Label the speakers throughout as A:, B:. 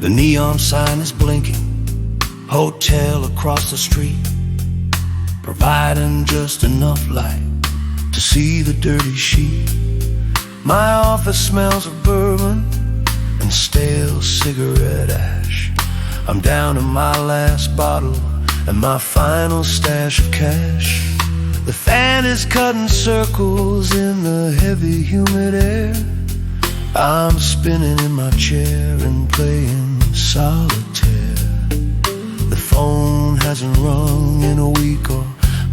A: The neon sign is blinking, hotel across the street, providing just enough light to see the dirty sheet. My office smells of bourbon and stale cigarette ash. I'm down to my last bottle and my final stash of cash. The fan is cutting circles in the heavy, humid air. I'm spinning in my chair and playing solitaire. The phone hasn't rung in a week or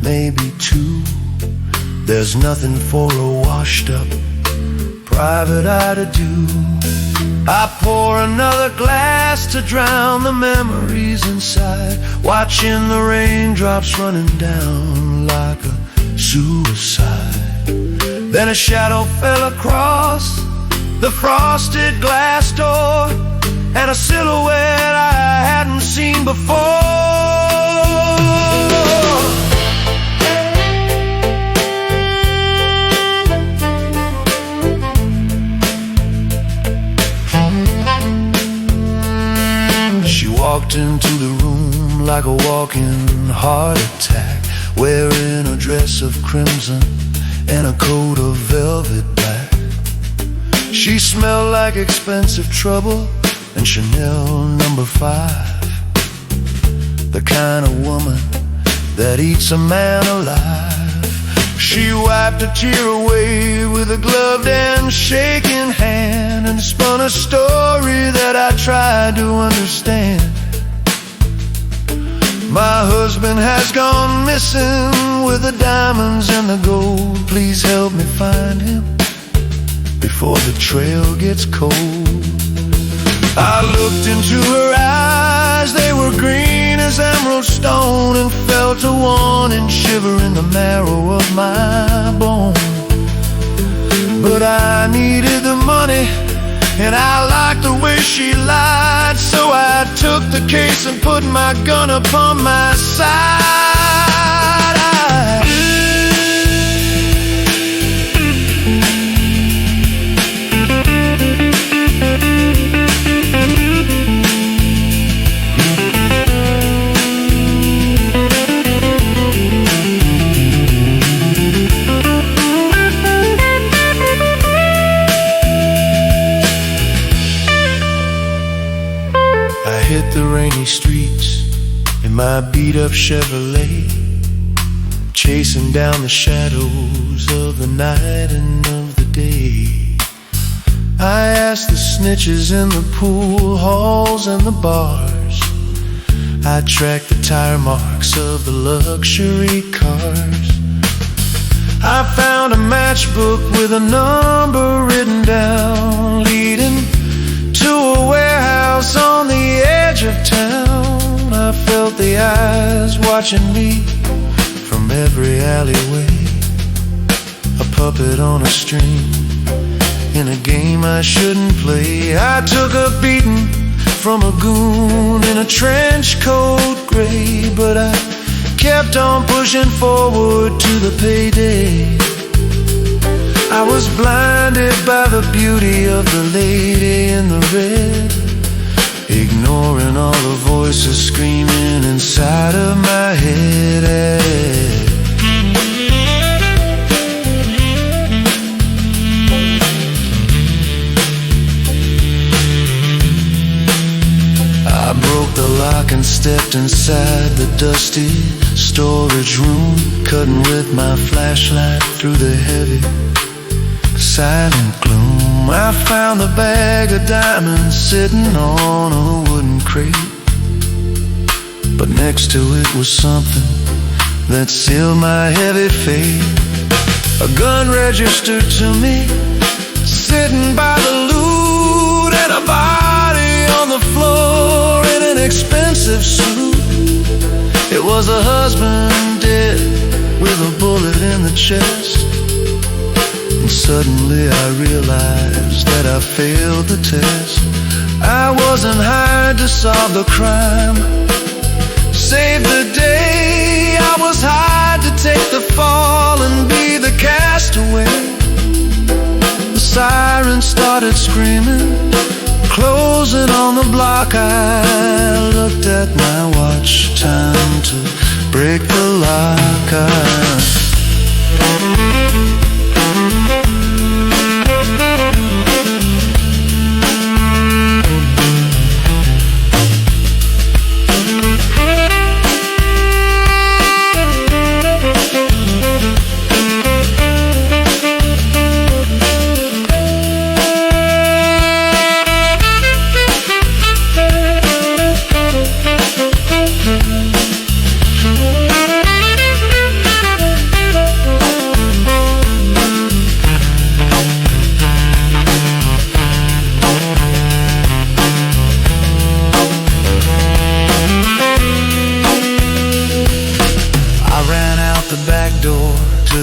A: maybe two. There's nothing for a washed up private eye to do. I pour another glass to drown the memories inside, watching the raindrops running down like a suicide. Then a shadow fell across the frosted glass door, and a silhouette I hadn't seen before. She walked into the room like a walking heart attack, wearing a dress of crimson and a coat of velvet black. She smelled like expensive trouble and Chanel No. 5, the kind of woman that eats a man alive. She wiped a tear away with a gloved and shaking hand and spun a story that I tried to understand. My husband has gone missing with the diamonds and the gold. Please help me find him before the trail gets cold. I looked into her eyes, they were green as emerald stone, and felt a warning shiver in the marrow of my bone. But I needed the money, and I liked the way she lied, so I took the case and put my gun upon my side. Hit the rainy streets in my beat-up Chevrolet, chasing down the shadows of the night and of the day. I asked the snitches in the pool halls and the bars. I tracked the tire marks of the luxury cars. I found a matchbook with a number written down, leading to a warehouse on the edge of town. I felt the eyes watching me from every alleyway, a puppet on a string in a game I shouldn't play. I took a beating from a goon in a trench coat gray, but I kept on pushing forward to the payday. I was blinded by the beauty of the lady in the red, ignoring all the voices screaming inside of my head. I broke the lock and stepped inside the dusty storage room, cutting with my flashlight through the heavy silent gloom. I found a bag of diamonds sitting on a wooden crate, but next to it was something that sealed my heavy fate. A gun registered to me, sitting by the loot, and a body on the floor in an expensive suit. It was a husband dead with a bullet in the chest. And suddenly I realized that I failed the test. I wasn't hired to solve the crime, save the day. I was hired to take the fall and be the castaway. The siren started screaming, closing on the block. I looked at my watch, time to break the lock.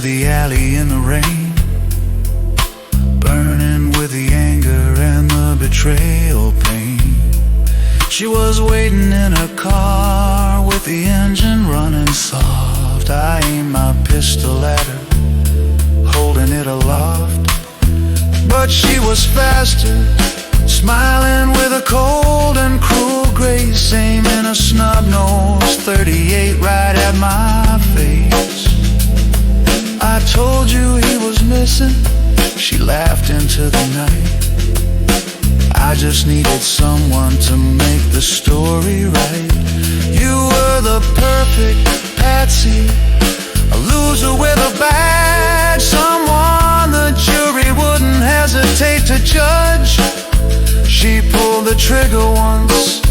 A: The alley in the rain, burning with the anger and the betrayal pain. She was waiting in her car with the engine running soft. I aimed my pistol at her, holding it aloft, but she was faster, smiling with a cold and cruel grace, aiming a snub-nosed 38 right at my face. I told you he was missing, she laughed into the night. I just needed someone to make the story right. You were the perfect patsy, a loser with a badge, someone the jury wouldn't hesitate to judge. She pulled the trigger once,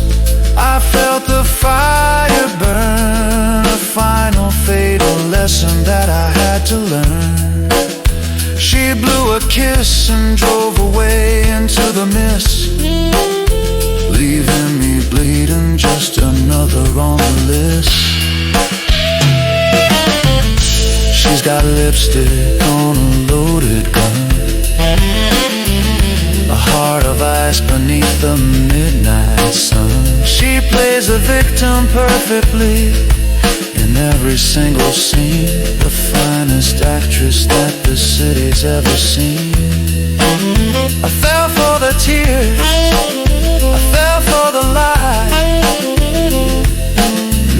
A: I felt the fire burn, a final fatal lesson that I had to learn. She blew a kiss and drove away into the mist, leaving me bleeding, just another on the list. She's got lipstick on a loaded gun, a heart of ice beneath the midnight sun. She plays the victim perfectly in every single scene, the finest actress that the city's ever seen. I fell for the tears, I fell for the lies.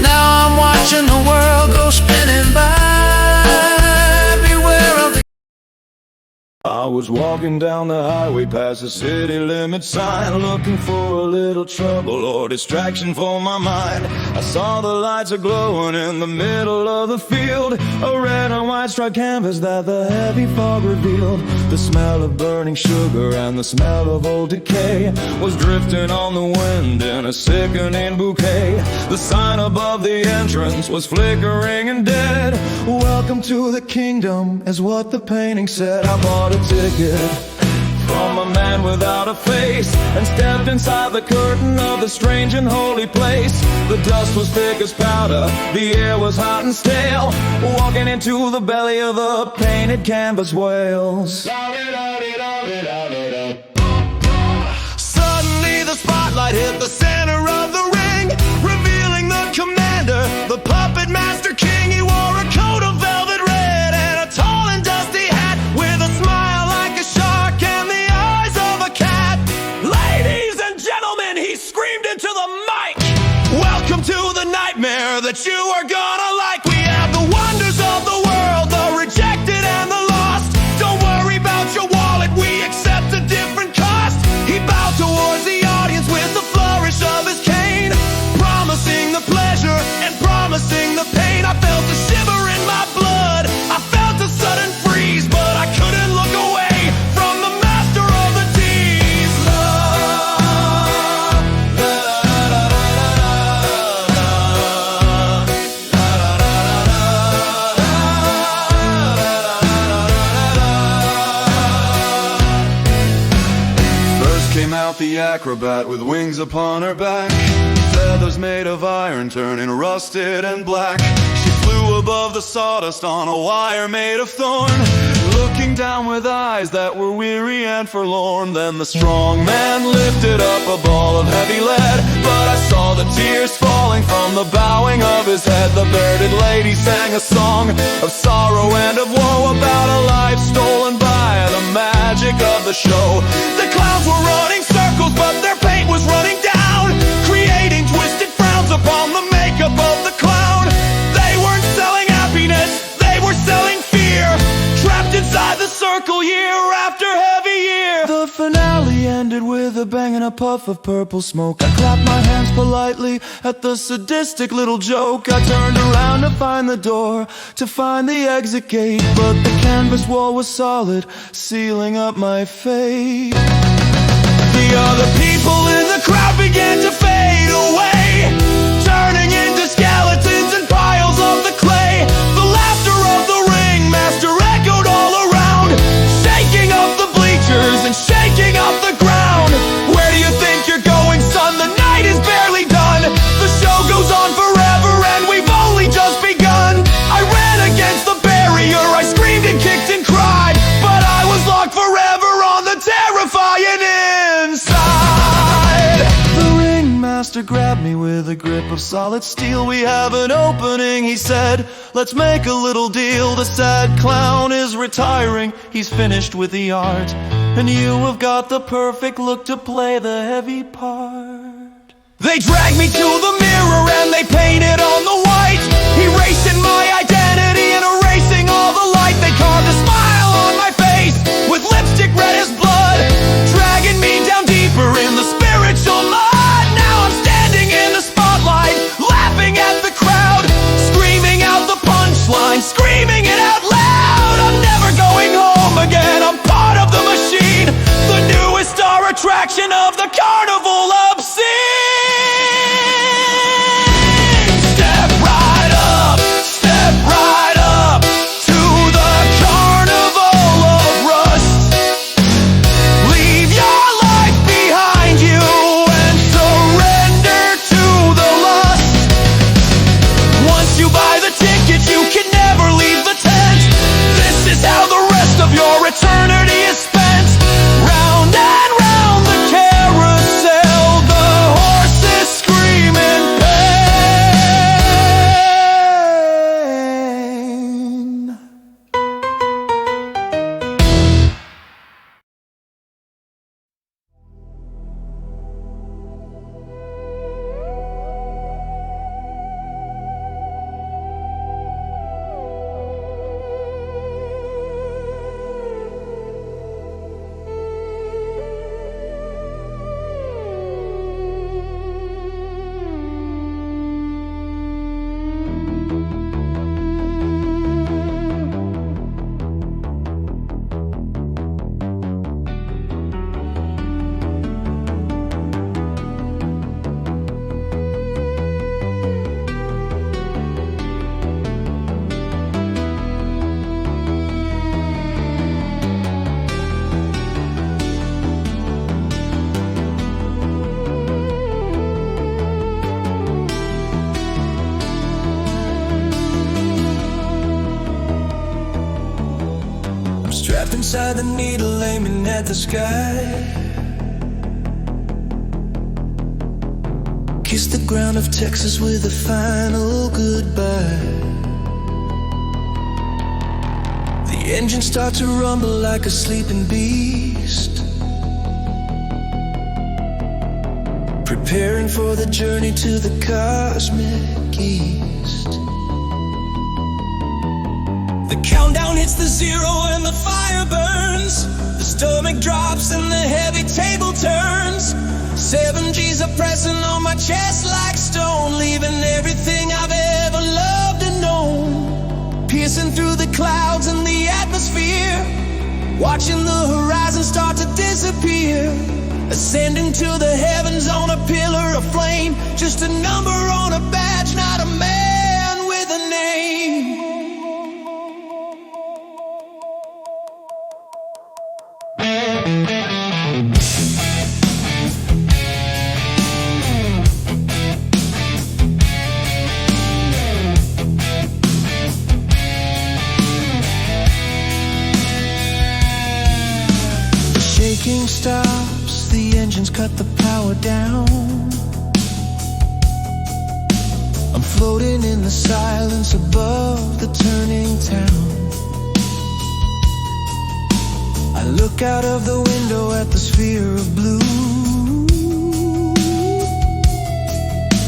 A: Now I'm watching the world go spinning by.
B: I was walking down the highway past the city limit sign, looking for a little trouble or distraction for my mind. I saw the lights are glowing in the middle of the field, a red and white striped canvas that the heavy fog revealed. The smell of burning sugar and the smell of old decay was drifting on the wind in a sickening bouquet. The sign above the entrance was flickering and dead. Welcome to the kingdom is what the painting said. I bought a ticket from a man without a face and stepped inside the curtain of the strange and holy place. The dust was thick as powder, the air was hot and stale, walking into the belly of the painted canvas whales. Suddenly the spotlight hit the center of the ring, revealing the commander, the puppet master king. He wore a coat of velvet red and a tall and dusty hat with a smile like a shark and the eyes of a cat. Ladies and gentlemen, he screamed into the mic, welcome to the nightmare that you are gonna like. We have the wonders of the world, the rejected and the lost. Don't worry about your wallet, we accept a different cost. He bowed towards the audience with the flourish of his cane, promising the pleasure and promising the pain. I felt a shiver in my blood, I felt a sudden freeze, but I couldn't look away from the master of the tease. First came out the acrobat with wings upon her back, feathers made of iron turning rusted and black. She flew above the sawdust on a wire made of thorn, looking down with eyes that were weary and forlorn. Then the strong man lifted up a ball of heavy lead, but I saw the tears falling from the bowing of his head. The bearded lady sang a song of sorrow and of woe, about a life stolen by the magic of the show. The clowns were running circles, but their circle year after heavy year.
A: The finale ended with a bang and a puff of purple smoke. I clapped my hands politely at the sadistic little joke. I turned around to find the door, to find the exit gate, but the canvas wall was solid, sealing up my fate.
B: The other people in the crowd began to fade away, turning into skeletons and piles of the clay. The laughter of the ringmaster echoed all around, shaking up the bleachers and shaking up the ground. Where do you think you're going, son? The night is barely done. The show goes on forever and we've only just begun. I ran against the barrier, I screamed and kicked and cried, but I was locked forever on the terrifying inside.
A: The ringmaster grabbed me with a grip of solid steel. We have an opening, he said, let's make a little deal. The sad clown is retiring, he's finished with the art, and you have got the perfect look to play the heavy part.
B: They dragged me to the mirror and they painted on the white, erasing my identity and erasing all the light. They carved a smile on my face with lipstick red as blood, dragging me down deeper in the spiritual mud. Now I'm standing in the spotlight, laughing at the crowd, screaming out the punchline, screaming it out loud. I'm never going home again, I'm part of the machine, the newest star attraction of the carnival obscene. Step right up to the carnival of rust. Leave your life behind you and surrender to the lust. Once you buy the ticket, you can never leave the tent. This is how the rest of your eternity is spent. Round and round the carousel, the horses scream in pain.
A: Strapped inside the needle, aiming at the sky. Kiss the ground of Texas with a final goodbye. The engine starts to rumble like a sleeping beast, preparing for the journey to the cosmic east. The countdown hits the zero and the fire burns. The stomach drops and the heavy table turns. 7 G's are pressing on my chest like stone, leaving everything I've ever loved and known. Piercing through the clouds and the atmosphere, watching the horizon start to disappear. Ascending to the heavens on a pillar of flame, just a number on a badge, not a man with a name. Stops, the engines cut the power down. I'm floating in the silence above the turning town. I look out of the window at the sphere of blue.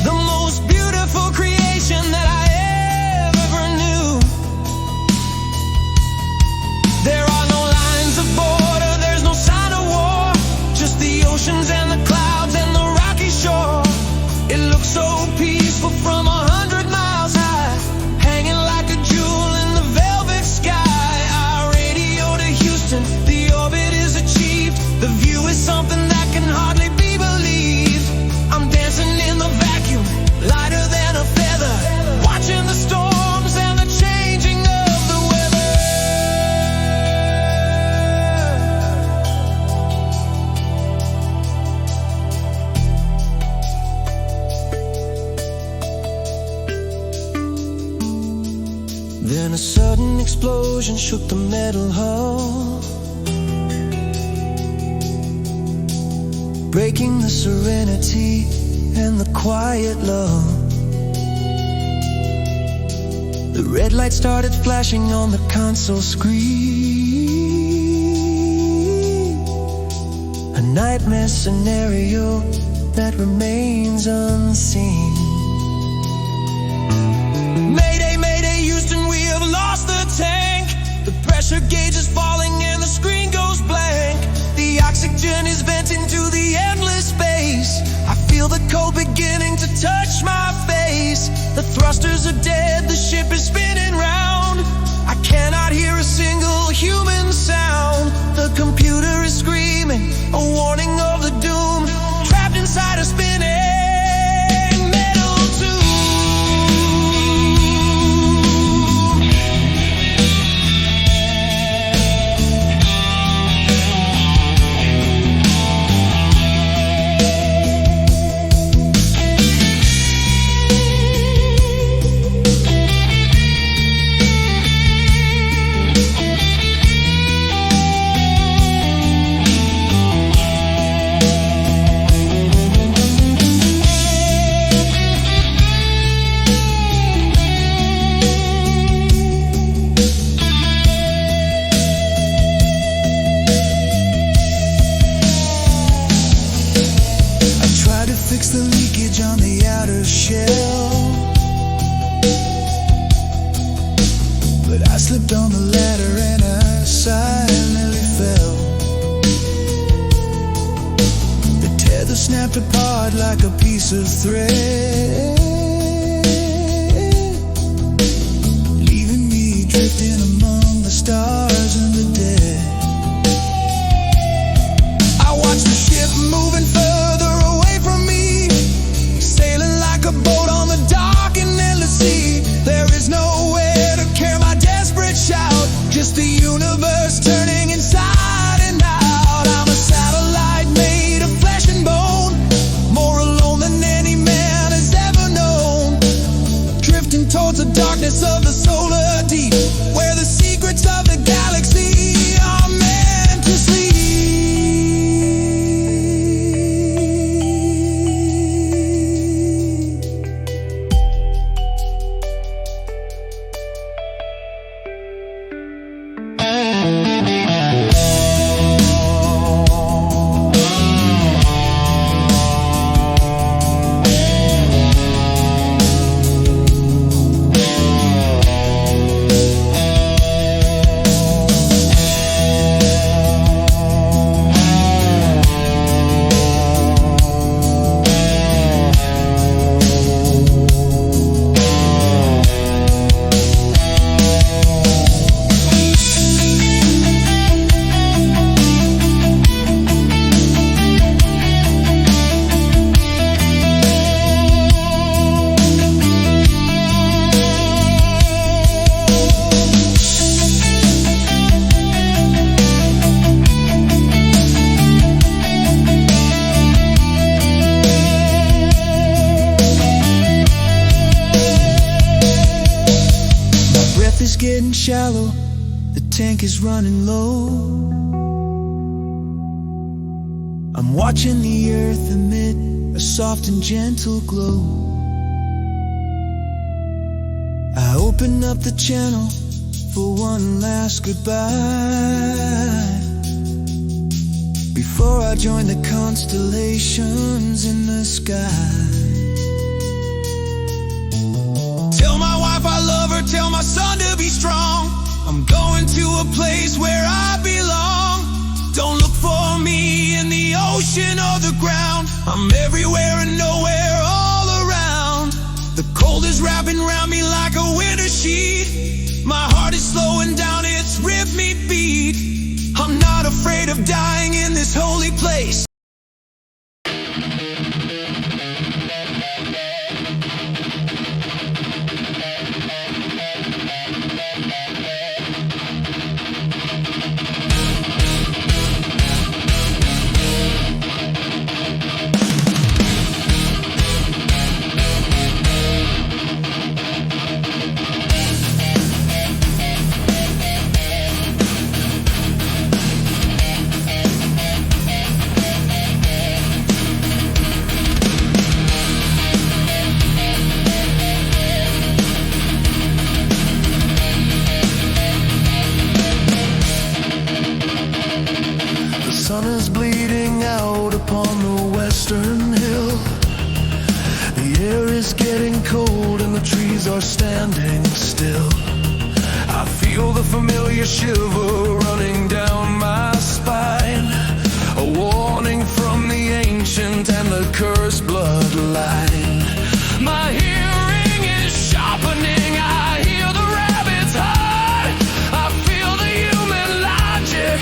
A: The most beautiful creation that I ever knew. There are no lines explosion shook the metal hull, breaking the serenity and the quiet love. The red light started flashing on the console screen, a nightmare scenario that remains unseen. Mayday, Mayday, Houston, we have lost the tank. The pressure gauge is falling and the screen goes blank. The oxygen is venting to the endless space. I feel the cold beginning to touch my face. The thrusters are dead, the ship is spinning round. I cannot hear a single human sound. The computer is screaming, a warning of the doom. Trapped inside a spinning metal tube. Fix the leakage on the outer shell, but I slipped on the ladder and I silently fell. The tether snapped apart like a piece of thread, leaving me drifting among the stars and the dead. I watched the ship moving further away from me, sailing like a boat on the dark and endless sea. There is nowhere to carry my desperate shout, just the universe turning inside and out. I'm a satellite made of flesh and bone, more alone than any man has ever known, drifting towards the darkness of the solar deep, where the secrets of the galaxy are meant to sleep. Is getting shallow, the tank is running low. I'm watching the earth emit a soft and gentle glow. I open up the channel for one last goodbye, before I join the constellations in the sky. Tell my wife I love her, tell my son to be strong. I'm going to a place where I belong. Don't look for me in the ocean or the ground. I'm everywhere and nowhere all around. The cold is wrapping around me like a winter sheet. My heart is slowing down, it's ripped me beat. I'm not afraid of dying in this holy place. sun is bleeding out upon the western hill. The air is getting cold and the trees are standing still. I feel the familiar shiver running down my spine, a warning from the ancient and the cursed bloodline. My hearing is sharpening, I hear the rabbit's heart. I feel the human logic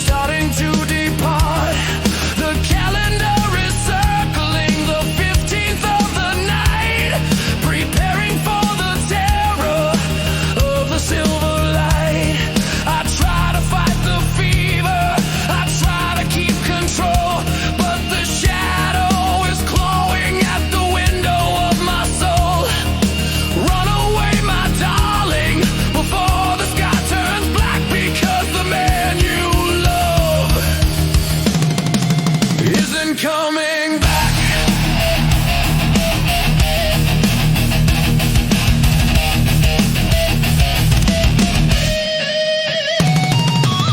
A: starting to depart. The calendar is circling the 15th of the night, preparing for the terror of the silver light. I try to fight the fever, I try to keep control, but the shadow is clawing at the window of my soul. Run away, my darling, before the sky turns black, because the man you love isn't coming back.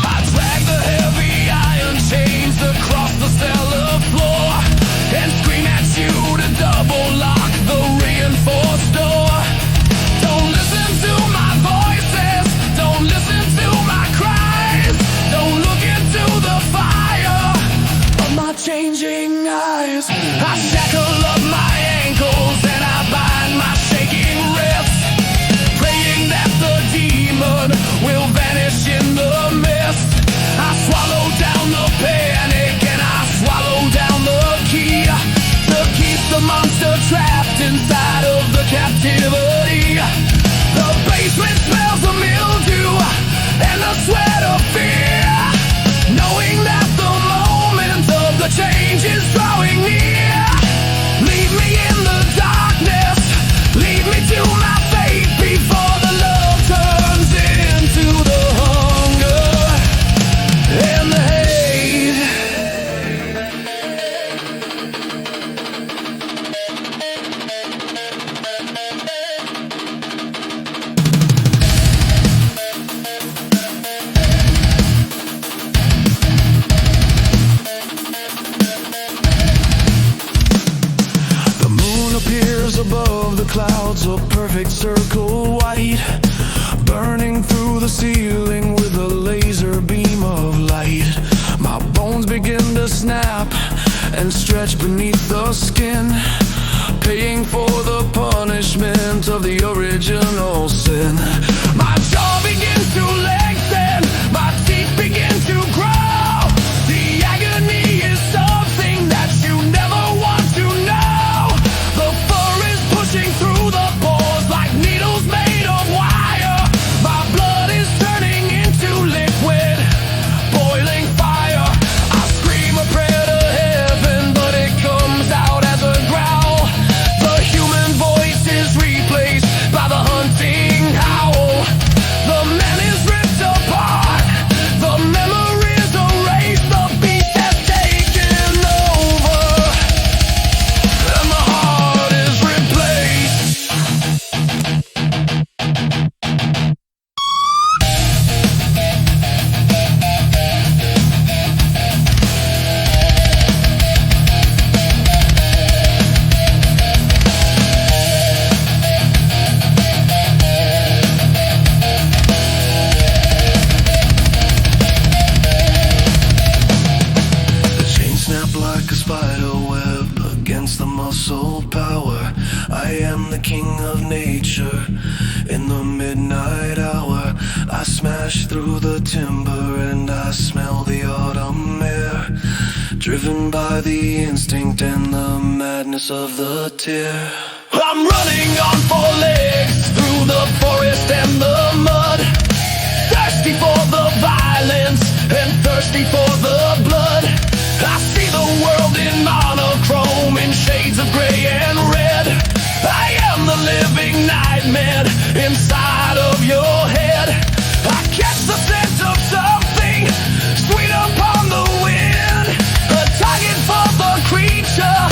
A: I drag the heavy iron chains across the cellar floor and scream at you to double lock the reinforced door. Don't listen to my voices, don't listen to my cries, don't look into the fire of my changing eyes. I shackle up my ankles and I bind my shaking wrists, praying that the demon will vanish in the mist. I swallow down the panic and I swallow down the key to keep the monster trapped inside of the captivity. The basement smells of mildew and the sweat of fear, knowing that the moment of the change is drawing near. Leave me in the darkness, lead me to my fate before the love turns into the hunger and the hate. The moon appears above the clouds, a perfect circle white, burning through the ceiling with a laser beam of light. My bones begin to snap and stretch beneath the skin, paying for the punishment of the original sin. My jaw begins to lengthen, my teeth begin to grow. The agony is something that you never want to know. The fur is pushing through the pores like needles made of wire. My blood is turning into liquid, boiling fire. I scream a prayer to heaven, but it comes out as a growl. The human voice is replaced by the hunting howl. The man is ripped apart, the memories erased, the beast has taken over, and the heart is replaced. The chain snap like a spider web against the muscle power. I am the king of nature in the midnight hour. I smash through the timber and I smell the autumn air, driven by the instinct and the madness of the tear. I'm running on four legs through the forest and the mud, thirsty for the violence and thirsty for the blood. I see the world in monochrome, in shades of gray and red. I am the living nightmare inside of your head. I catch the scent of something sweet upon the wind, a target for the creature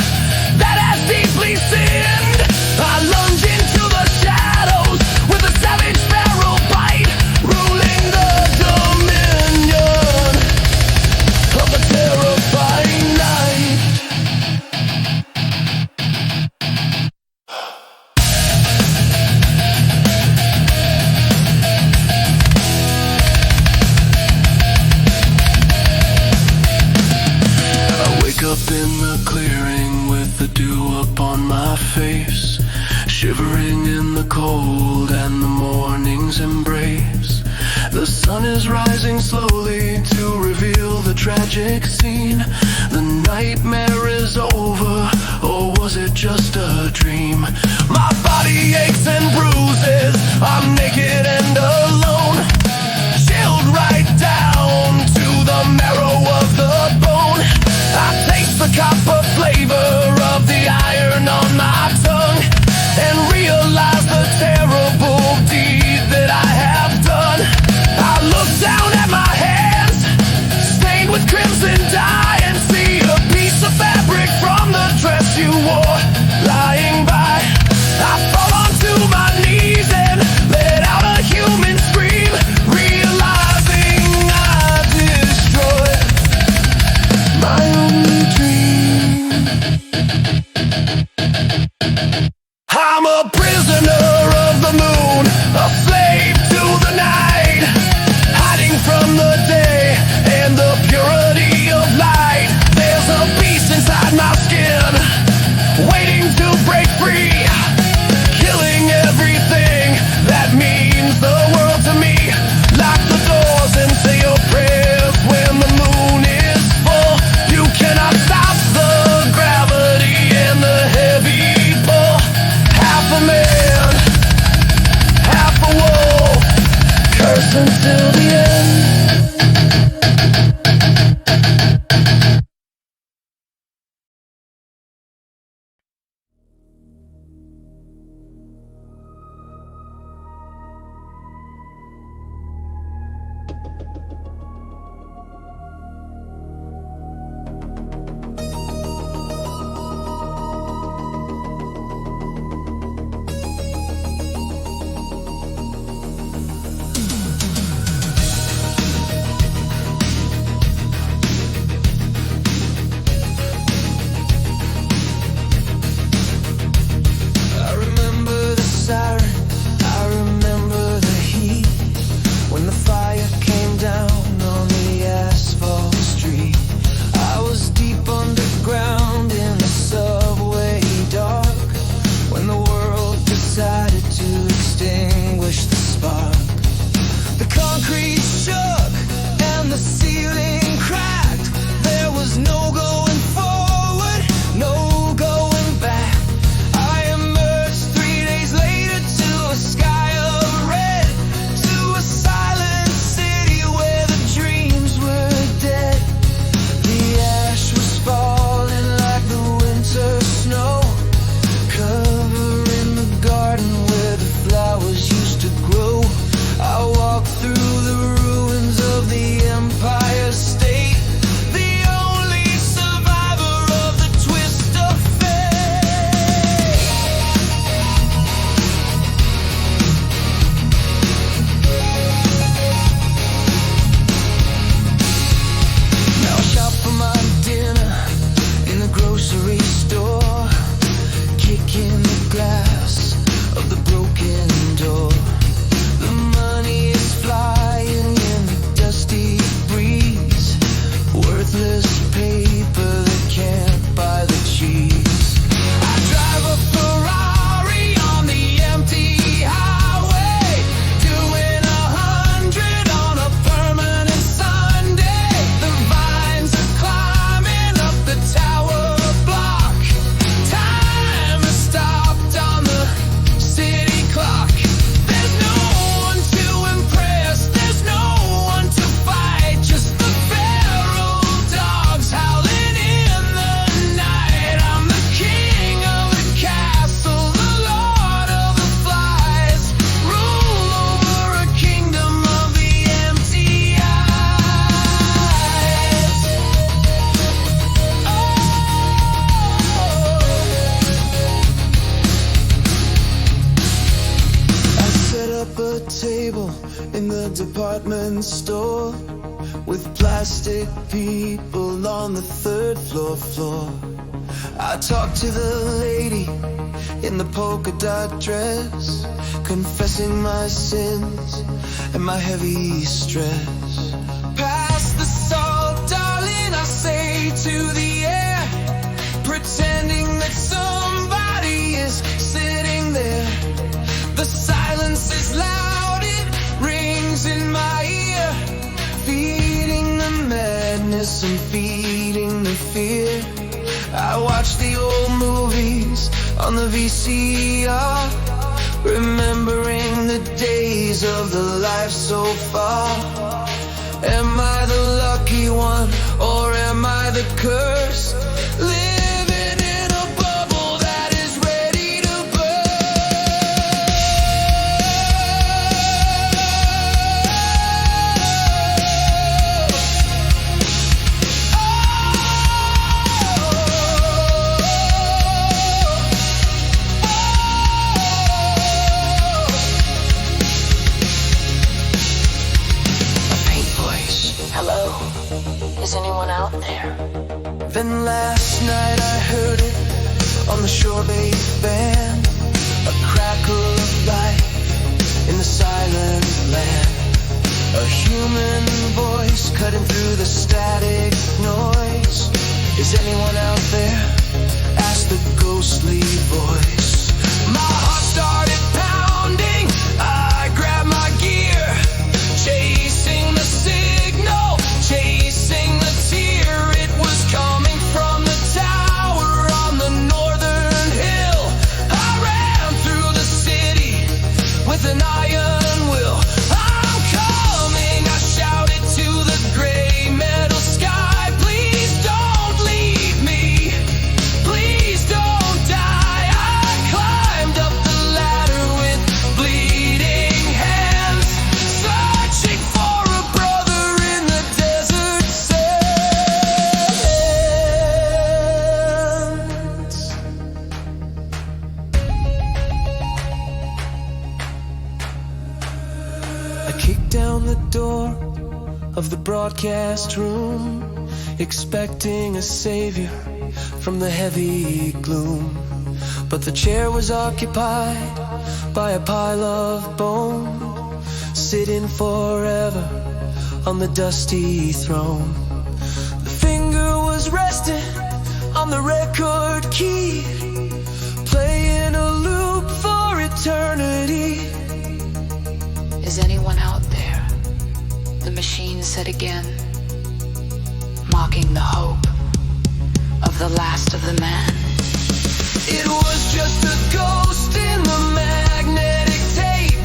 A: that has deeply sinned. I lunge into the shadows with a savage feral bite, ruling the dominion. shivering in the cold and the morning's embrace. The sun is rising slowly to reveal the tragic scene. The nightmare is over, or was it just a dream? My body aches and bruises, I'm naked and alone, chilled right down to the marrow of the bone. I taste the copper flavor of the iron on my tongue and realize the terrible deed that I have done. I look down at my hands, stained with crimson dye, and see a piece of fabric from the dress you wore lying by. I fall onto my knees and let out a human scream, realizing I destroyed my only dream. I'm a prisoner of the moon, a slave to the night, hiding from the day and the purity of light. There's a beast inside my skin, waiting to break free, killing everything that means the world to me. Lock the doors and say your prayers when the moon is full. You cannot stop the gravity and the heavy pull. Half a man, half a wolf, curse until the end. department store with plastic people on the third floor. I talked to the lady in the polka dot dress, confessing my sins and my heavy stress. Pass the salt, darling, I say to the air, pretending that somebody is sitting there. madness and feeding the fear. I watch the old movies on the VCR, remembering the days of the life so far. Am I the lucky one, or am I the cursed? Living in a bubble that is ready to
C: Hello? Is anyone out there?
A: Then last night I heard it on the shore-based band, a crackle of life in the silent land. A human voice cutting through the static noise. Is anyone out there? Asked the ghostly voice. My heart started pounding. I grabbed my gear, chasing the signal, chasing the tear. It was coming from the tower on the northern hill. I ran through the city with an iron will. I'm coming, I shouted to the gray metal sky. Please don't leave me, please don't die. I climbed up the ladder with bleeding hands, searching for a brother in the desert sands. I kicked down the door of the broadcast room, expecting a savior from the heavy gloom. But the chair was occupied by a pile of bone, sitting forever on the dusty throne. The finger was resting on the record key, playing a loop for eternity.
C: Is anyone out there? The machine said again, mocking the hope of the last of the man.
A: It was just a ghost in the magnetic tape.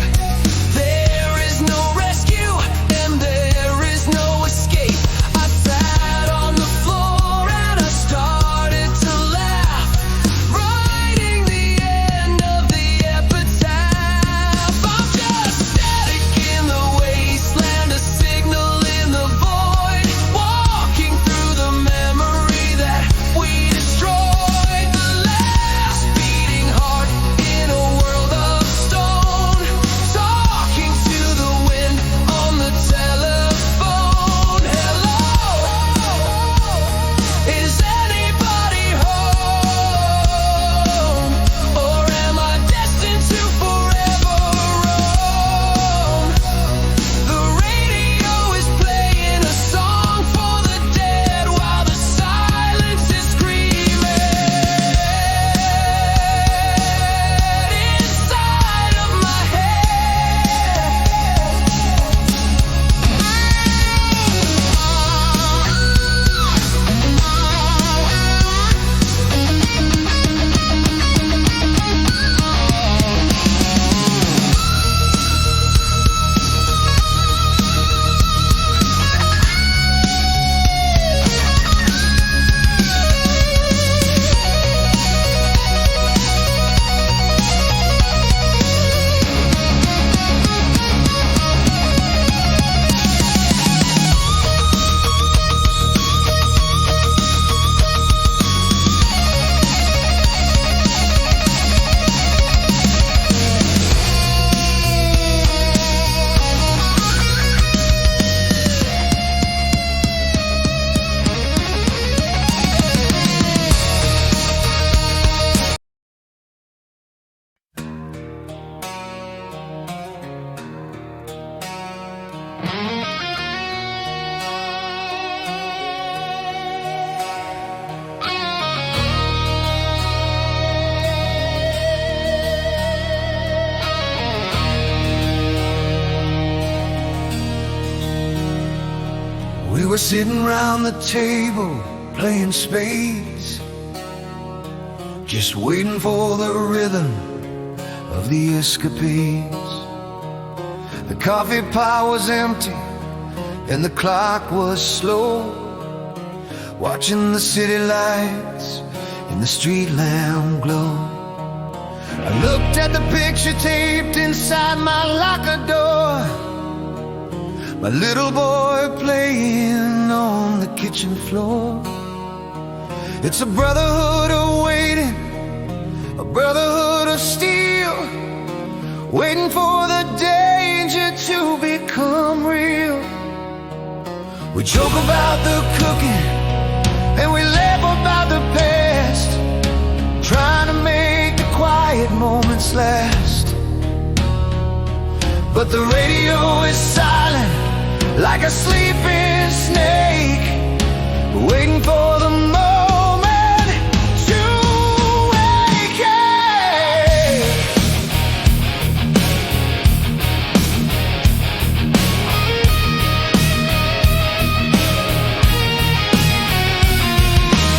A: There is no rescue and there is no escape. I sat on the floor and I started to laugh, writing the end of the epitaph. I'm just static in the wasteland, a signal in the void, walking through the memory that we destroyed. The last beating heart in a world of sitting round the table playing spades, just waiting for the rhythm of the escapades. The coffee pot was empty and the clock was slow, watching the city lights in the street lamp glow. I looked at the picture taped inside my locker door, my little boy playing on the kitchen floor. It's a brotherhood of waiting, a brotherhood of steel, waiting for the danger to become real. We joke about the cooking and we laugh about the past, trying to make the quiet moments last. But the radio is silent like a sleeping snake, waiting for the moment to wake.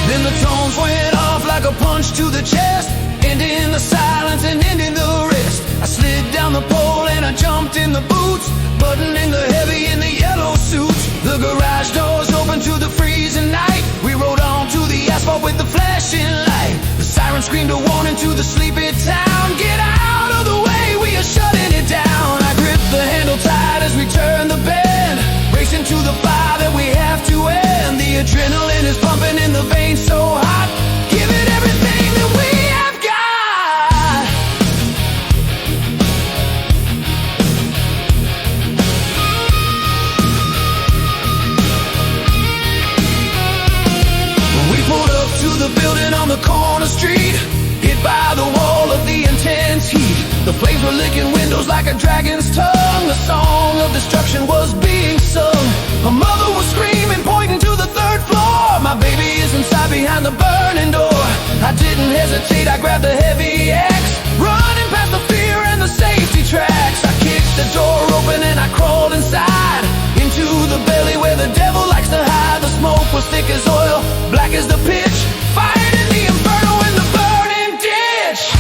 A: Then the tones went off like a punch to the chest, ending the silence and ending the rest. I slid down the pole and I jumped in the boots, buttoning the heavy in the yellow suits. The garage doors open to the freezing night. We rode on to the asphalt with the flashing light. The siren screamed a warning to the sleepy town. Get out of the way, we are shutting it down. I gripped the handle tight as we turned the bend, racing to the fire that we have to end. The adrenaline is pumping in the veins so hot. Give it everything that we have got. Pulled up to the building on the corner street, hit by the wall of the intense heat. The flames were licking windows like a dragon's tongue. The song of destruction was being sung. A mother was screaming, pointing to the third floor. My baby is inside behind the burning door. I didn't hesitate, I grabbed the heavy axe, running past the fear and the safety tracks. I kicked the door open and I crawled inside, into the belly where the devil likes to hide. The smoke was thick as oil, black as the pitch, fired in the inferno in the burning ditch.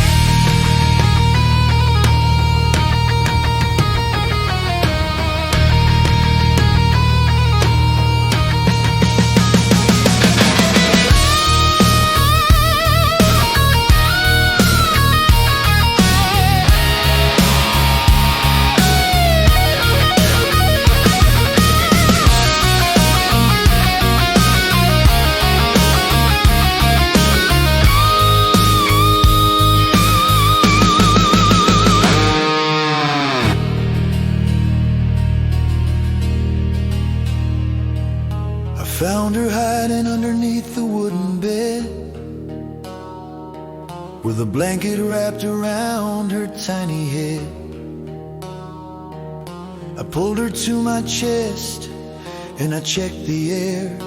A: Found her hiding underneath the wooden bed, with a blanket wrapped around her tiny head. I pulled her to my chest and I checked the air.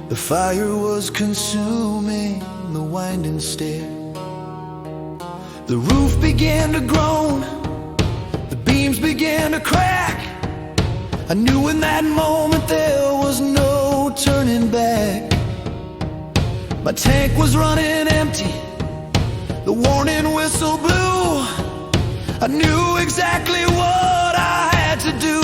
A: The fire was consuming the winding stair. The roof began to groan, the beams began to crack. I knew in that moment there was no turning back. My tank was running empty, the warning whistle blew. I knew exactly what I had to do.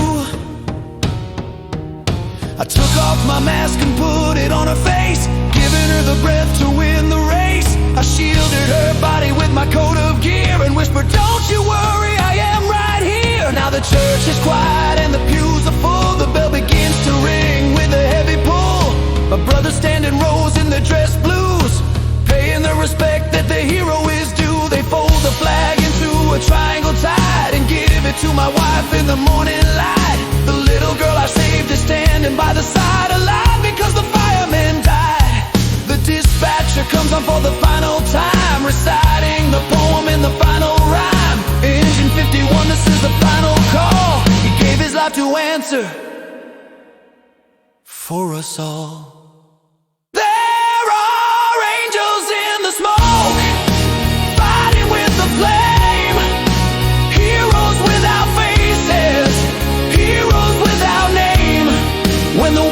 A: I took off my mask and put it on her face, giving her the breath to win the race. I shielded her body with my coat of gear and whispered, "Don't you worry, I am right here." Now the church is quiet and the pews are full. The bell begins to ring with a heavy pull. My brothers stand in rows in their dress blues, paying the respect that the hero is due. They fold the flag into a triangle tide and give it to my wife in the morning light. The little girl I saved is standing by the side, alive because the fireman died. The dispatcher comes on for the final time, reciting the poem in the final rhyme. Engine 51, this is the final call. He gave his life to answer for us all. There are angels in the smoke, fighting with the flame. Heroes without faces, heroes without name. When the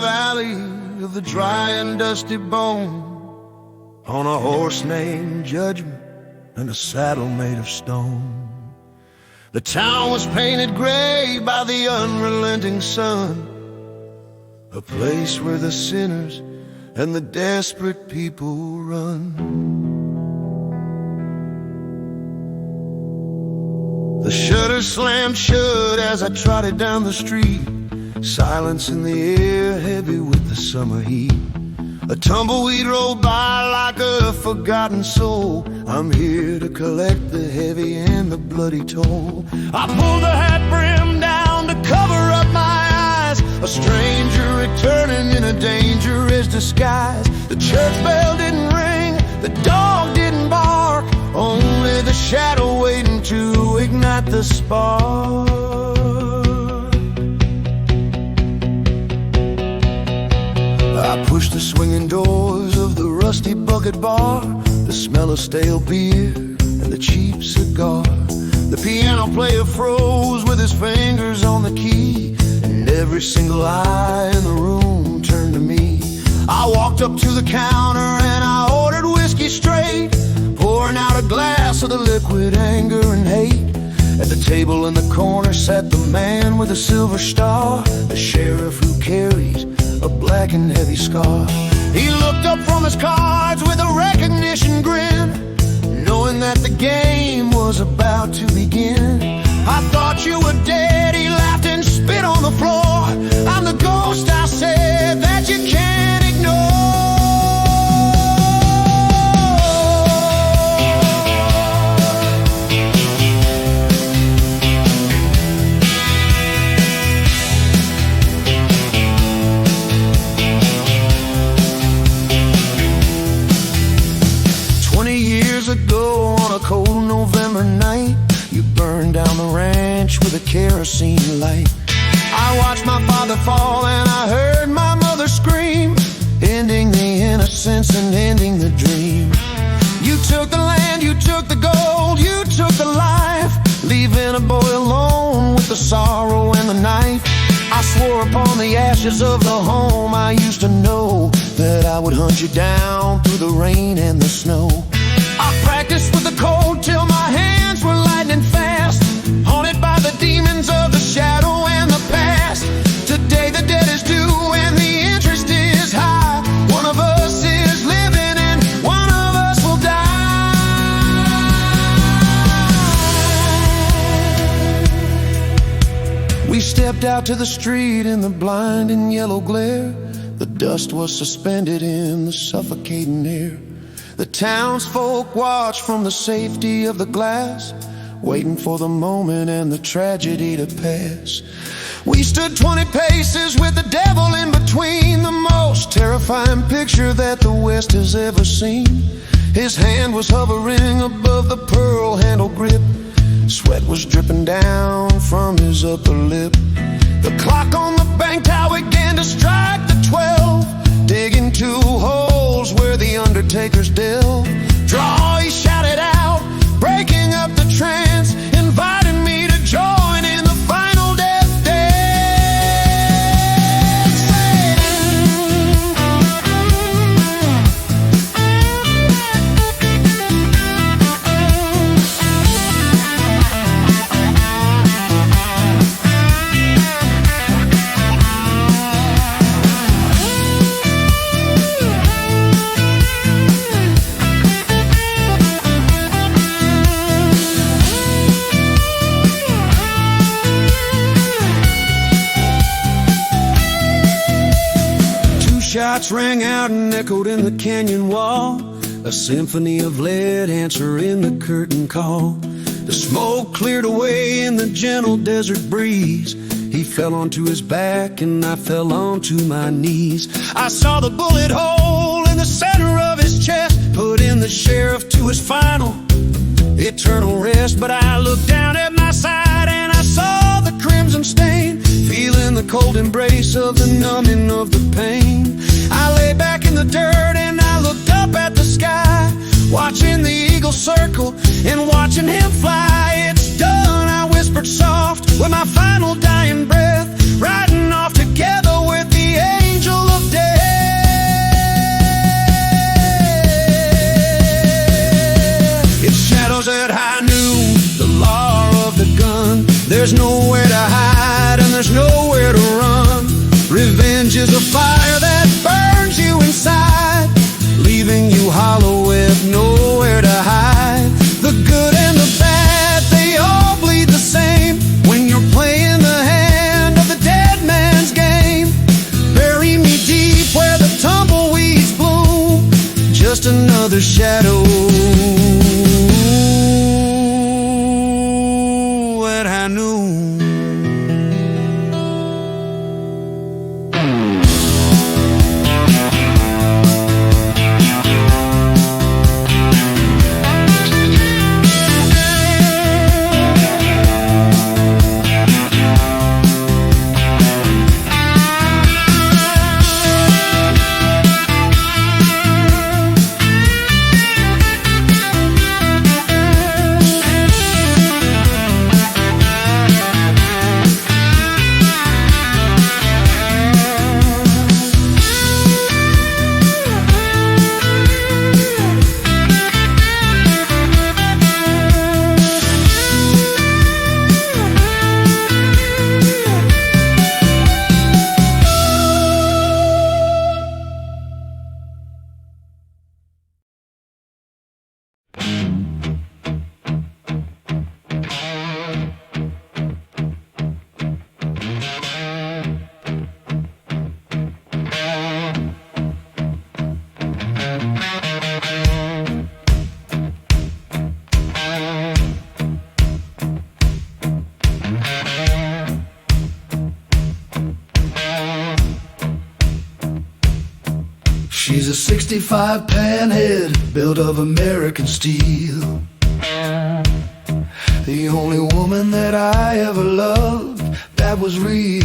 A: valley of the dry and dusty bone, on a horse named Judgment and a saddle made of stone. The town was painted gray by the unrelenting sun, a place where the sinners and the desperate people run. The shutters slammed shut as I trotted down the street, silence in the air heavy with the summer heat. A tumbleweed rolled by like a forgotten soul. I'm here to collect the heavy and the bloody toll. I pulled the hat brim down to cover up my eyes, a stranger returning in a dangerous disguise. The church bell didn't ring, the dog didn't bark, only the shadow waiting to ignite the spark. I pushed the swinging doors of the rusty bucket bar, the smell of stale beer and the cheap cigar. The piano player froze with his fingers on the key, and every single eye in the room turned to me. I walked up to the counter and I ordered whiskey straight, pouring out a glass of the liquid anger and hate. At the table in the corner sat the man with a silver star, the sheriff who carries a black and heavy scar. He looked up from his cards with a recognition grin, knowing that the game was about to begin. I thought you were dead, he laughed and spit on the floor. I'm the ghost, I said, that you can't ignore. 20 years ago on a cold November night, you burned down the ranch with a kerosene light. I watched my father fall and I heard my mother scream, ending the innocence and ending the dream. You took the land, you took the gold, you took the life, leaving a boy alone with the sorrow and the knife. I swore upon the ashes of the home I used to know that I would hunt you down through the rain and the snow. I practiced with the cold till my hands were lightning fast, haunted by the demons of the shadow and the past. Today the debt is due and the interest is high. One of us is living and one of us will die. We stepped out to the street in the blinding yellow glare. The dust was suspended in the suffocating air. The townsfolk watched from the safety of the glass, waiting for the moment and the tragedy to pass. We stood 20 paces with the devil in between, the most terrifying picture that the West has ever seen. His hand was hovering above the pearl handle grip, sweat was dripping down from his upper lip. The clock on the bank tower began to strike the 12, digging 2 holes where the undertakers delve. Draw, he shouted out, breaking up the trance, inviting me to join in the final death Shots rang out and echoed in the canyon wall, a symphony of lead answering the curtain call. The smoke cleared away in the gentle desert breeze. He fell onto his back and I fell onto my knees. I saw the bullet hole in the center of his chest, putting the sheriff to his final eternal rest. But I looked down at my side and I saw the crimson stain, feeling the cold embrace of the numbing of the pain. I lay back in the dirt and I looked up at the sky, watching the eagle circle and watching him fly. It's done, I whispered soft with my final dying breath, riding off together with the angel
D: There's nowhere to hide and there's nowhere to run. Revenge is a fire that burns you inside, leaving you hollow with nowhere to hide. The good and the bad, they all bleed the same when you're playing the hand of the dead man's game. Bury me deep where the tumbleweeds bloom, just another shadow at high noon. She's a 65 panhead built of American steel, the only woman that I ever loved that was real.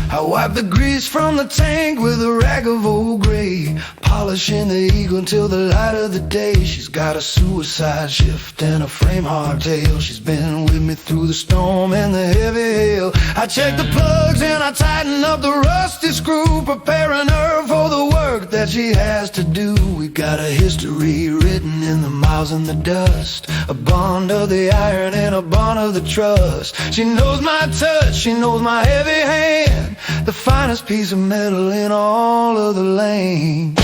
D: I wipe the grease from the tank with a rag of old gray, polishing the eagle until the light of the day. She's got a suicide shift and a frame hardtail. She's been with me through the storm and the heavy hail. I check the plugs and I tighten up the rusty screw, preparing her for the work that she has to do. We've got a history written in the miles and the dust, a bond of the iron and a bond of the trust. She knows my touch, she knows my heavy hand, the finest piece of metal in all of the lane.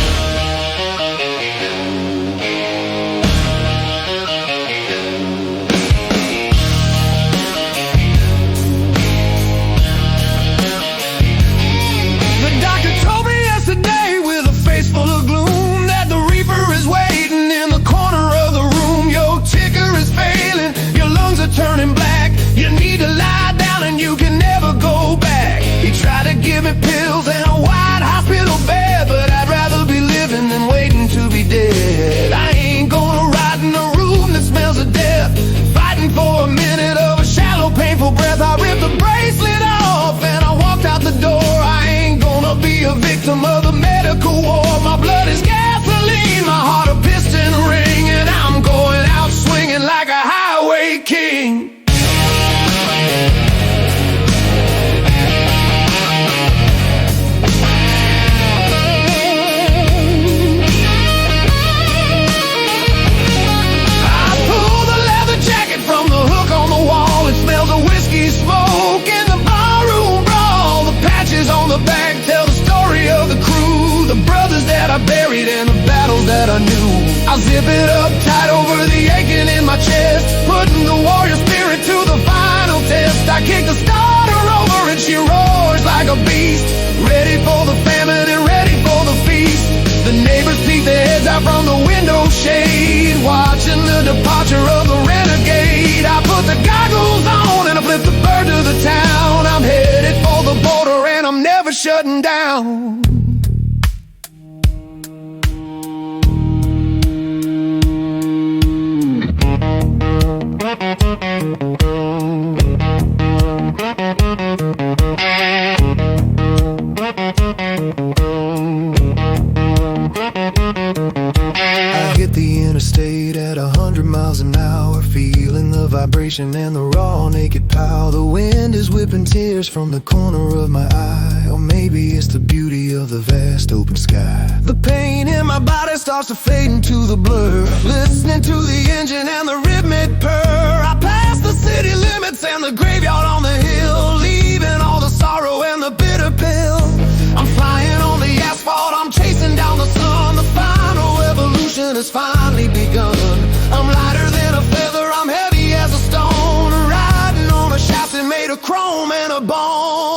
D: The doctor told me yesterday with a face full of gloom that the reaper is waiting in the corner of the room. Your ticker is failing, your lungs are turning black, you need to lie down and you can never go back. He tried to give me pills and a wide hospital bed, but I'd rather be living than waiting to be dead. I ain't gonna rot in a room that smells of death, fighting for a minute of a shallow, painful breath. I ripped the bracelet off and I walked out the door. I ain't gonna be a victim of the medical war. My blood is gasoline, my heart a piston ring, and I'm going out swinging like a highway king. From the hook on the wall, it smells of whiskey smoke in the barroom brawl. The patches on the back tell the story of the crew, the brothers that I buried and the battles that I knew. I'll zip it up tight over the aching in my chest, putting the warrior spirit to the final test. I kick the starter over and she roars like a beast, ready for the famine and ready for the feast. The neighbors peek their heads out from the window shade, watching the departure of the renegade. I put the goggles on and I flip the bird to the town. I'm headed for the border and I'm never shutting down. I hit the interstate at 100 miles an hour, feeling the vibration and the raw naked power. The wind is whipping tears from the corner of my eye, or maybe it's the beauty of the vast open sky. The pain in my body starts to fade into the blur, listening to the engine and the rhythmic purr. I pass the has finally begun. I'm lighter than a feather, I'm heavy as a stone, riding on a chassis made of chrome and a bone.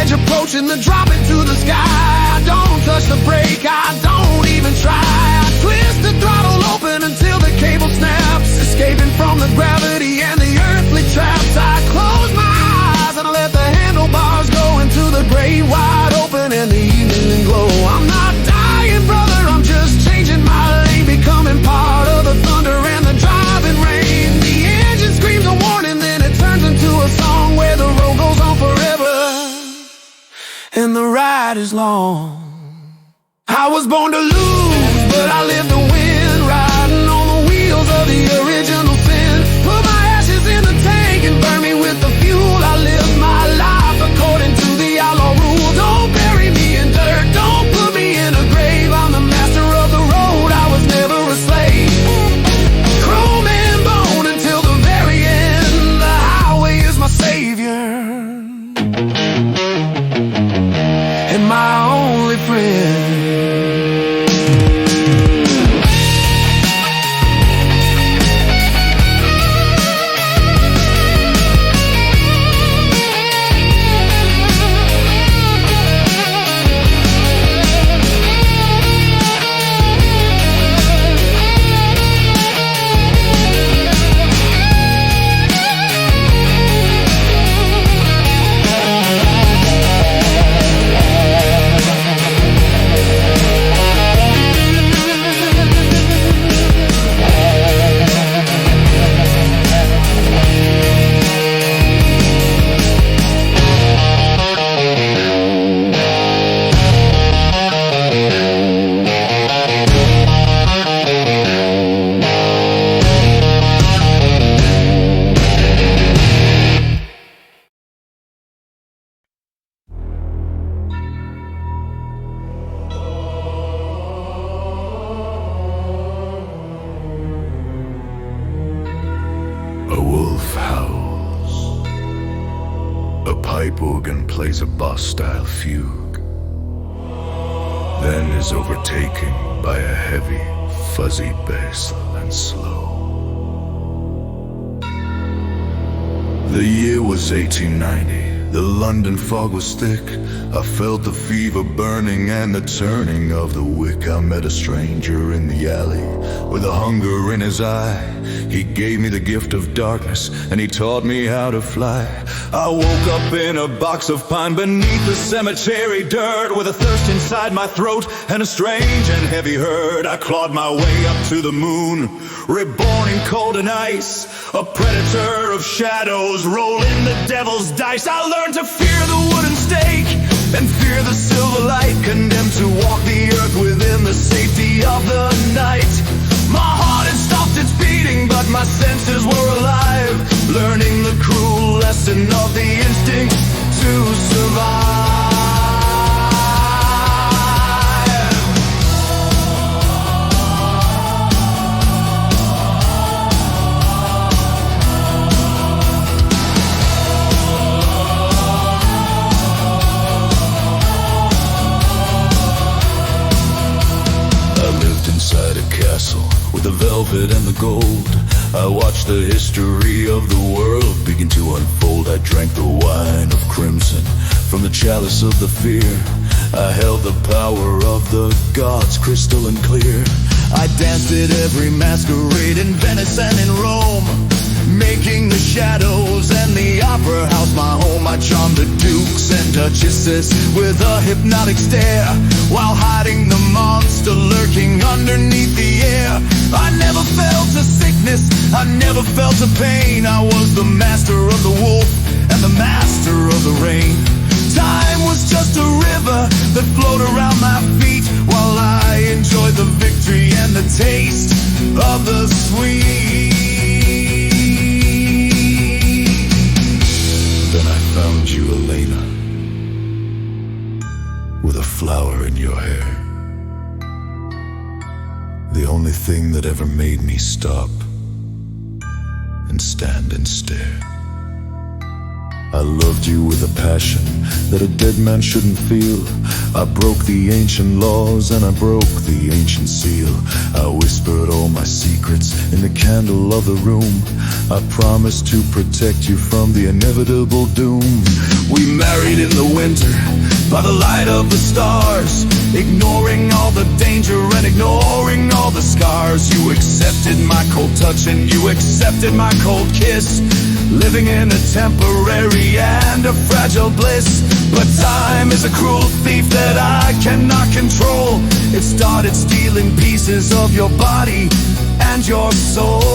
D: Approaching the drop into the sky. I don't touch the brake, I don't even try. I twist the throttle open until the cable snaps, escaping from the gravity and the earthly traps. I close my eyes and let the handlebars go into the great wide open and the evening glow. I'm not dying, brother, I'm just changing my lane, becoming part of the thunder and the driving rain. The engine screams a warning, then it turns into a song where the road goes on forever and the ride is long. I was born to lose, but I live to win, riding on the wheels of the original sin. Put my ashes in the tank and burn me with the fuel. I live my life according to the outlaw rule. Don't bury me in dirt, don't put me in a grave. I'm the master of the road, I was never a slave. Chrome and bone until the very end. The highway is my savior and my only friend.
A: Plays a boss-style fugue, then is overtaken by a heavy, fuzzy bass and slow. The year was 1890. The London fog was thick. I felt the fever burning and the turning of the wick. I met a stranger in the alley with a hunger in his eye. He gave me the gift of darkness and he taught me how to fly.
B: I woke up in a box of pine beneath the cemetery dirt, with a thirst inside my throat and a strange and heavy hurt. I clawed my way up to the moon, reborn in cold and ice, a predator of shadows, rolling the devil's dice. I learned to fear the wooden stake and fear the silver light, condemned to walk the earth within the safety of the night. My heart had stopped its beating, but my senses were alive, learning the cruel lesson of the instinct to survive.
A: Inside a castle with the velvet and the gold, I watched the history of the world begin to unfold. I drank the wine of crimson from the chalice of the fear. I held the power of the gods crystalline clear. I danced at every masquerade in Venice and in Rome, making the shadows and the opera house my home. I charmed the dukes and duchesses with a hypnotic stare, while hiding the monster lurking underneath the air. I never felt a sickness, I never felt a pain. I was the master of the wolf and the master of the rain.
D: Time was just a river that flowed around my feet while I enjoyed the victory and the taste of the sweet. Then I found you, Elena, with a flower in your hair. The only thing that ever made me stop and stand and stare. I loved you with a passion that a dead man shouldn't feel. I broke the ancient laws and I broke the ancient seal. I whispered all my secrets in the candle of the room. I promised to protect you from the inevitable doom. We married in the winter by the light of the stars, ignoring all the danger and ignoring all the scars. You accepted my cold touch and you accepted my cold kiss, living in a temporary and a fragile bliss. But time is a cruel thief that I cannot control. It started stealing pieces of your body and your soul.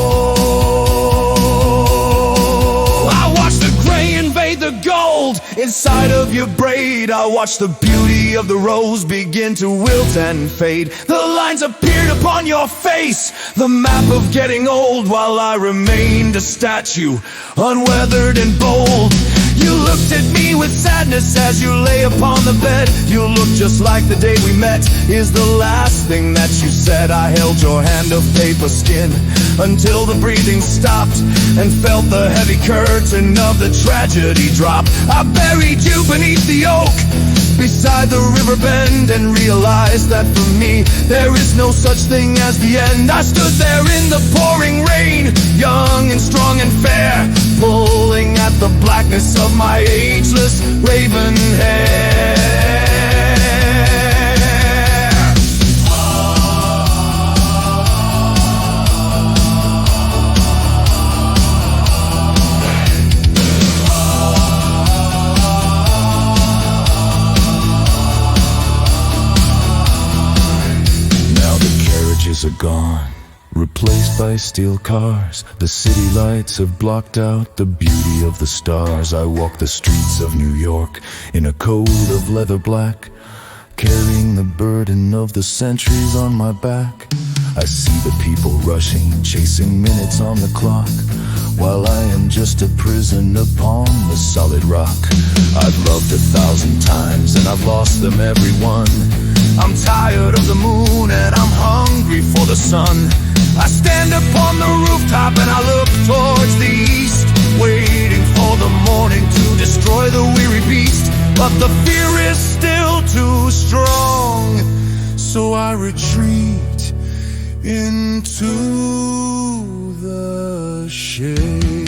D: I watched the gray invade the gold inside of your braid. I watched the beauty of the rose begin to wilt and fade. The lines appeared upon your face, the map of getting old, while I remained a statue, unweathered and bold. You looked at me with sadness as you lay upon the bed. You look just like the day we met, is the last thing that you said. I held your hand of paper skin until the breathing stopped and felt the heavy curtain of the tragedy drop. I buried you beneath the oak beside the river bend and realized that for me there is no such thing as the end. I stood there in the pouring rain, young and strong and fair, pulling at the blackness of my ageless raven hair. Are gone, replaced by steel cars. The city lights have blocked out the beauty of the stars. I walk the streets of New York in a coat of leather black, carrying the burden of the centuries on my back. I see the people rushing, chasing minutes on the clock, while I am just a prison upon the solid rock. I've loved 1,000 times and I've lost them every one. I'm tired of the moon and I'm hungry for the sun. I stand upon the rooftop and I look towards the east, waiting for the morning to destroy the weary beast. But the fear is still too strong, so I retreat into the shade.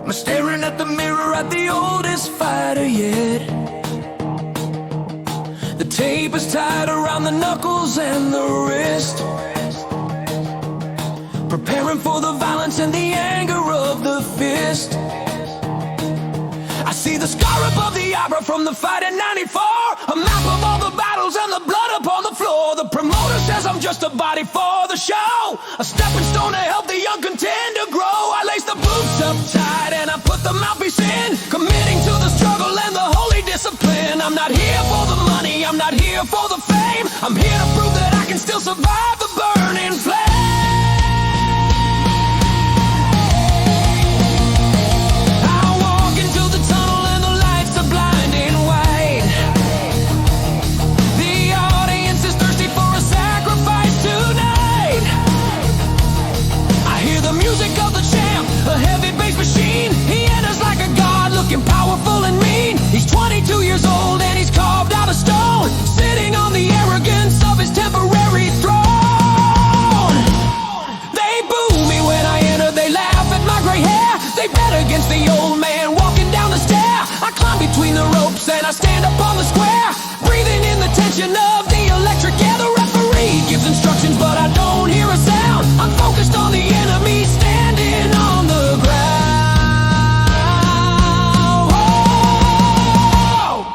D: I'm staring at the mirror at the oldest fighter yet. The tape is tied around the knuckles and the wrist, preparing for the violence and the anger of the fist. I see the scar above the opera from the fight in '94, a map of all the battles and the blood upon the floor. The promoter says I'm just a body for the show, a stepping stone to help the young contender grow. I lace the boots up tight and I put the mouthpiece in, committing to the struggle and the holy discipline. I'm not here for the money, I'm not here for the fame, I'm here to prove that I can still survive the burning flame. Music of the stand up on the square, breathing in the tension of the electric air. The referee gives instructions, but I don't hear a sound. I'm focused on the enemy standing on the ground. Whoa!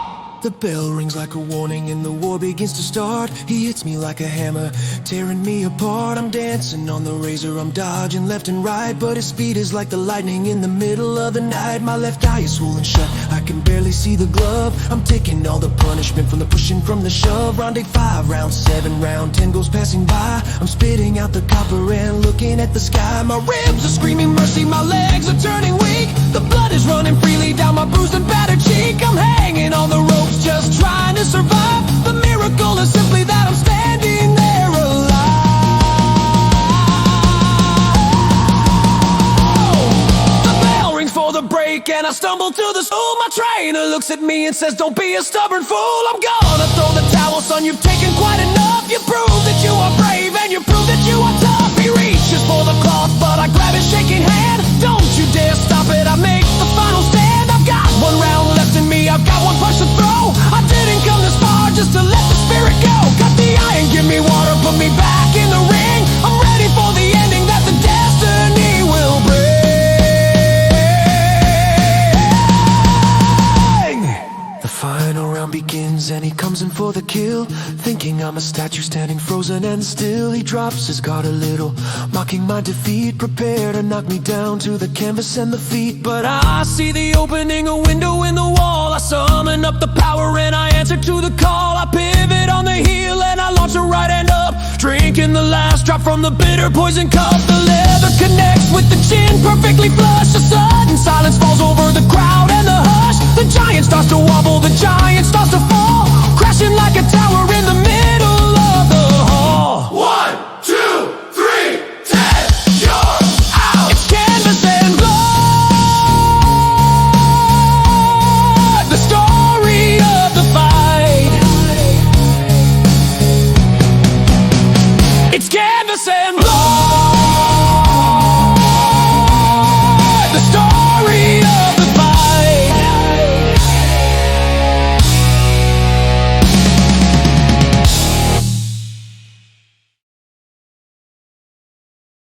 D: The bell rings like a warning and the war begins to start. He hits me like a hammer, tearing me apart. I'm dancing on the razor, I'm dodging left and right, but his speed is like the lightning in the middle of the night. My left eye is swollen shut, I can barely see the glove. I'm taking all the punishment from the pushing, from the shove. Round 8, 5, round 7, round 10 goes passing by. I'm spitting out the copper and looking at the sky. My ribs are screaming mercy, my legs are turning weak. The blood is running freely down my bruised and battered cheek. I'm hanging on the ropes, just trying to survive. The miracle is simply that I'm standing there alive. The bell rings for the break and I stumble to the stool. My trainer looks at me and says, don't be a stubborn fool. I'm gonna throw the towel, son, you've taken quite enough. You prove that you are brave and you prove that you are tough. He reaches for the cloth, but I grab his shaking hand. Don't you dare stop it, I make the final stand. I've got one round left in me, I've got one punch to throw. I didn't come this far just to let the spirit go. Cut the iron, give me water, put me back in the ring. I'm ready for the ending that the destiny will bring. The final round begins and he comes in for the kill. Thinking I'm a statue standing frozen and still. He drops his guard a little, mocking my defeat, prepare to knock me down to the canvas and the feet. But I see the opening, a window in the wall. I summon up the power and I answer to the call. I pivot on the heel and I launch a right hand up, drinking the last drop from the bitter poison cup. The leather connects with the chin, perfectly flush. A sudden silence falls over the crowd and the hush. The giant starts to wobble, the giant